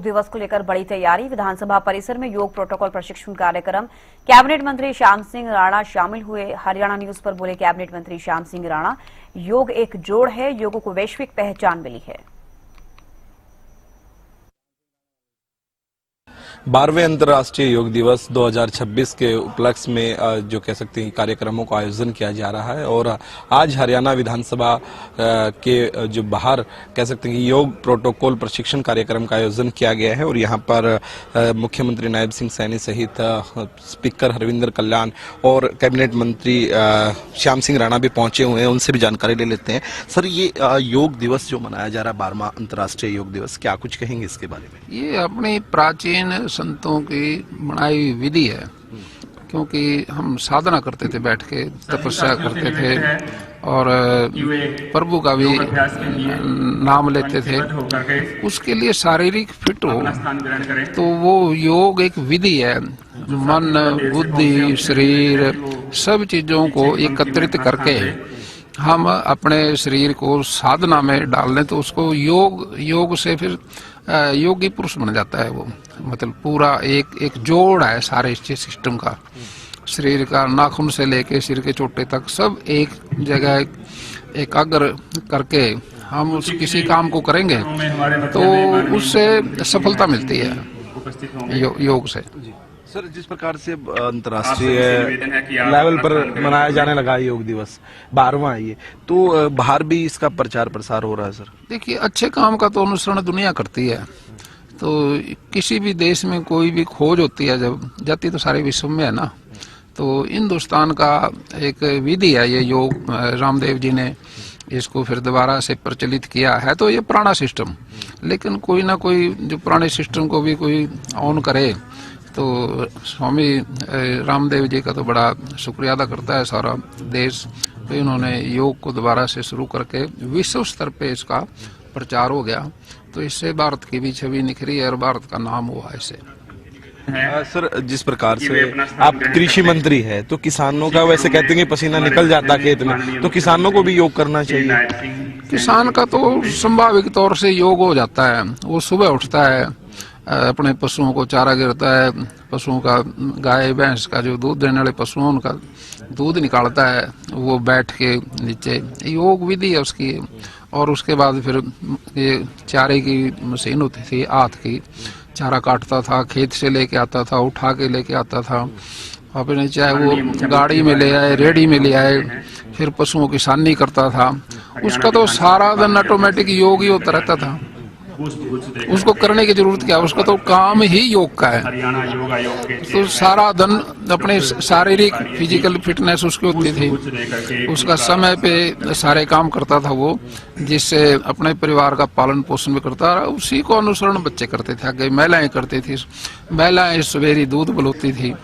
योग दिवस को लेकर बड़ी तैयारी। विधानसभा परिसर में योग प्रोटोकॉल प्रशिक्षण कार्यक्रम। कैबिनेट मंत्री श्याम सिंह राणा शामिल हुए। हरियाणा न्यूज पर बोले कैबिनेट मंत्री श्याम सिंह राणा, योग एक जोड़ है, योग को वैश्विक पहचान मिली है। 12वें अंतर्राष्ट्रीय योग दिवस 2026 के उपलक्ष्य में जो कह सकते हैं कार्यक्रमों का आयोजन किया जा रहा है और आज हरियाणा विधानसभा के जो बाहर कह सकते हैं कि योग प्रोटोकॉल प्रशिक्षण कार्यक्रम का आयोजन किया गया है और यहां पर मुख्यमंत्री नायब सिंह सैनी सहित स्पीकर हरविंदर कल्याण और कैबिनेट मंत्री श्याम सिंह राणा भी पहुंचे हुए हैं। उनसे भी जानकारी ले लेते हैं। सर, ये योग दिवस जो मनाया जा रहा है 12वां अंतर्राष्ट्रीय योग दिवस, क्या कुछ कहेंगे इसके बारे में? ये अपनी प्राचीन संतों की बनाई हुई विधि है, क्योंकि हम साधना करते थे, बैठ के तपस्या करते थे और प्रभु का भी नाम लेते थे। उसके लिए शारीरिक फिट हो तो वो योग एक विधि है। मन, बुद्धि, शरीर सब चीजों को एकत्रित करके हम अपने शरीर को साधना में डाल लें तो उसको योग से फिर योगी पुरुष बन जाता है। वो मतलब पूरा एक जोड़ है सारे सिस्टम का, शरीर का नाखून से लेके सिर के चोटे तक सब एक जगह एकाग्र करके हम उस किसी काम को करेंगे तो उससे सफलता मिलती है योग से। सर, जिस प्रकार से अंतर्राष्ट्रीय लेवल पर मनाया जाने लगा योग दिवस 12वां है ये, तो बाहर भी इसका प्रचार प्रसार हो रहा है। सर देखिए, अच्छे काम का तो अनुसरण दुनिया करती है। तो किसी भी देश में कोई भी खोज होती है जब जाती तो सारे विश्व में है ना। तो हिंदुस्तान का एक विधि है ये योग, रामदेव जी ने इसको फिर दोबारा से प्रचलित किया है। तो ये पुराना सिस्टम, लेकिन कोई ना कोई जो पुराने सिस्टम को भी कोई ऑन करे तो स्वामी रामदेव जी का तो बड़ा शुक्रिया अदा करता है सारा देश। तो इन्होंने योग को दोबारा से शुरू करके विश्व स्तर पे इसका प्रचार हो गया, तो इससे भारत की भी छवि निखरी है और भारत का नाम हुआ इससे। सर, जिस प्रकार से आप कृषि मंत्री है तो किसानों का वैसे कहते हैं कि पसीना निकल जाता खेत में, तो किसानों को भी योग करना चाहिए। किसान का तो संभाविक तौर से योग हो जाता है। वो सुबह उठता है, अपने पशुओं को चारा गिरता है, पशुओं का गाय भैंस का जो दूध देने वाले पशु हैं उनका दूध निकालता है, वो बैठ के नीचे योग विधि है उसकी। और उसके बाद फिर ये चारे की मशीन होती थी, हाथ की चारा काटता था, खेत से लेके आता था, उठा के लेके आता था अपने, चाहे वो गाड़ी में ले आए, रेडी में ले आए, फिर पशुओं की सानी करता था। उसका तो सारा दिन ऑटोमेटिक योग ही होता रहता था, उसको करने की जरूरत क्या, उसका तो काम ही योग का है। तो सारा दिन अपने शारीरिक फिजिकल फिटनेस उसकी होती थी, उसका समय पे सारे काम करता था वो, जिससे अपने परिवार का पालन पोषण भी करता रहा। उसी को अनुसरण बच्चे करते थे, आगे महिलाएं करती थी। महिलाएं सवेरे दूध पिलाती थी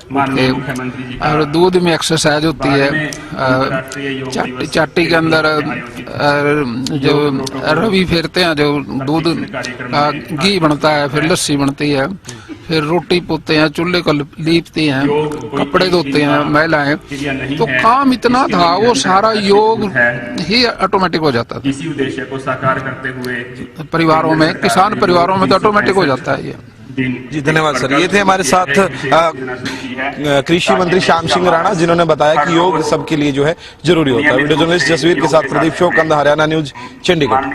और दूध में एक्सरसाइज होती है। चाटी के अंदर जो रवि फेरते हैं, जो दूध का घी बनता है, फिर लस्सी बनती है, फिर रोटी पोते हैं, चूल्हे को लीपती हैं, कपड़े धोते हैं महिलाएं। तो काम इतना था, वो सारा योग ही ऑटोमेटिक हो जाता था। इसी उद्देश्य को साकार करते हुए परिवारों में, किसान परिवारों में तो ऑटोमेटिक हो जाता है ये। जी, धन्यवाद सर। ये थे हमारे साथ कृषि मंत्री श्याम सिंह राणा, जिन्होंने बताया कि योग सबके लिए जो है जरूरी होता है। वीडियो जर्नलिस्ट जसवीर के साथ प्रदीप शोकंद, हरियाणा न्यूज, चंडीगढ़।